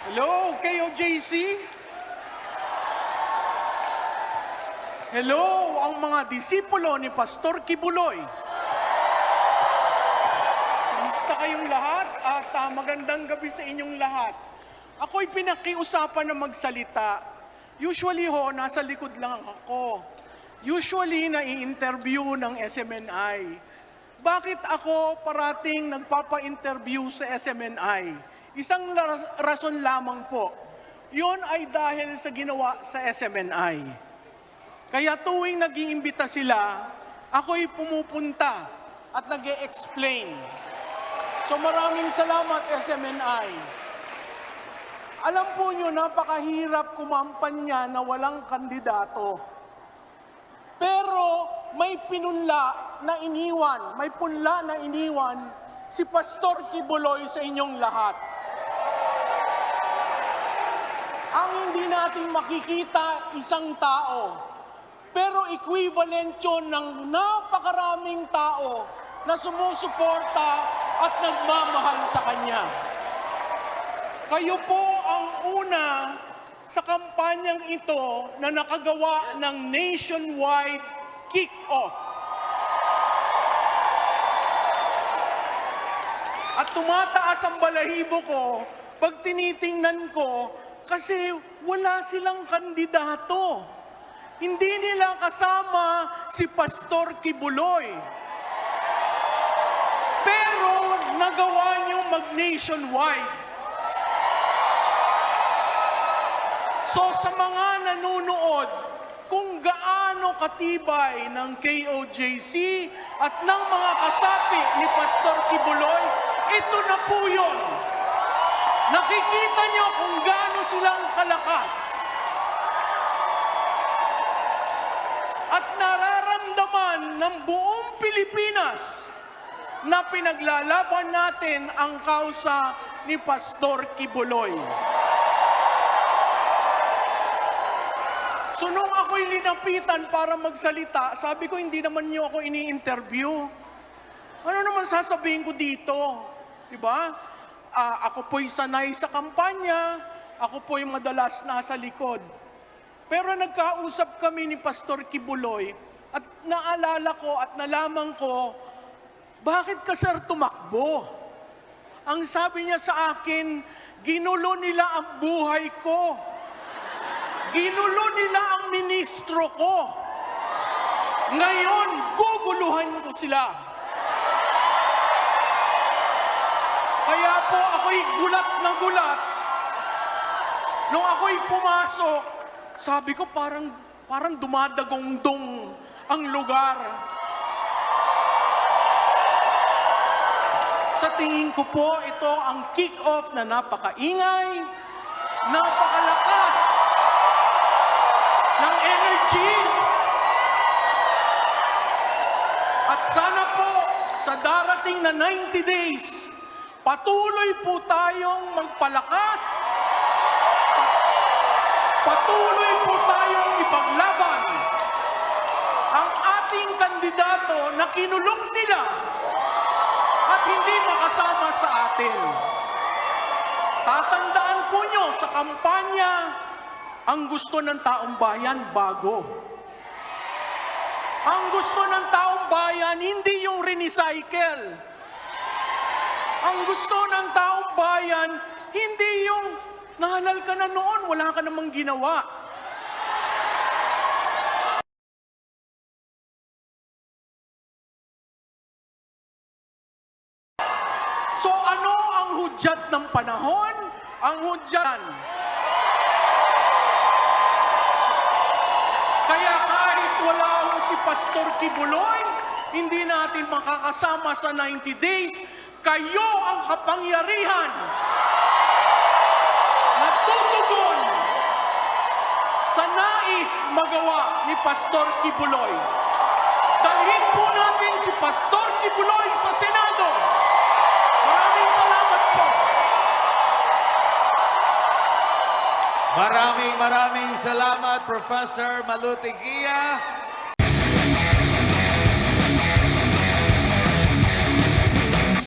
Hello, KOJC? Hello, ang mga disipulo ni Pastor Kibuloy. Kamusta kayong lahat at magandang gabi sa inyong lahat. Ako'y pinakiusapan na magsalita. Usually nasa likod lang ako. Usually, nai-interview ng SMNI. Bakit ako parating nagpapa-interview sa SMNI? Isang rason lamang po. Yun ay dahil sa ginawa sa SMNI. Kaya tuwing nag-iimbita sila, ako'y pumupunta at nag-e-explain. So maraming salamat SMNI. Alam po nyo, napakahirap kumampanya na walang kandidato. Pero may punla na iniwan si Pastor Kibuloy sa inyong lahat. Ang hindi natin makikita isang tao, pero equivalent yun ng napakaraming tao na sumusuporta at nagmamahal sa Kanya. Kayo po ang una sa kampanyang ito na nakagawa ng nationwide kick-off. At tumataas ang balahibo ko pag tinitingnan ko kasi wala silang kandidato. Hindi nila kasama si Pastor Kibuloy. Pero nagawa niyo mag-nationwide. So sa mga nanonood, kung gaano katibay ng KOJC at ng mga kasapi ni Pastor Kibuloy, ito na po yun. Nakikita niyo kung gaano silang kalakas. At nararamdaman ng buong Pilipinas na pinaglalaban natin ang kausa ni Pastor Kibuloy. So nung ako'y linapitan para magsalita, sabi ko hindi naman niyo ako ini-interview. Ano naman sasabihin ko dito? Diba? Ako po'y sanay sa kampanya, ako po'y madalas nasa likod. Pero nagkausap kami ni Pastor Kibuloy at naalala ko at nalaman ko, bakit ka sir tumakbo? Ang sabi niya sa akin, ginulo nila ang buhay ko. Ginulo nila ang ministro ko. Ngayon, guguluhan ko sila. Kaya po ako'y gulat na gulat. Nung ako'y pumasok, sabi ko parang dumadagongdong ang lugar. Sa tingin ko po, ito ang kick-off na napakaingay, napakalakas ng energy. At sana po, sa darating na 90 days, patuloy po tayong magpalakas. Patuloy po tayong ipaglaban ang ating kandidato na kinulong nila at hindi makasama sa atin. Tatandaan po nyo sa kampanya, ang gusto ng taong bayan, bago. Ang gusto ng taong bayan, hindi yung recycle. Ang gusto ng taong bayan, hindi yung nahalal ka na noon, wala ka namang ginawa. So ano ang hudyat ng panahon? Ang hudyat. Kaya kahit wala si Pastor Kibuloy, hindi natin makakasama sa 90 days, kayo ang kapangyarihan na tutugon sa nais magawa ni Pastor Kibuloy. Dalhin po natin si Pastor Kibuloy sa Senado. Maraming salamat po. Maraming salamat, Professor Malutig Iya.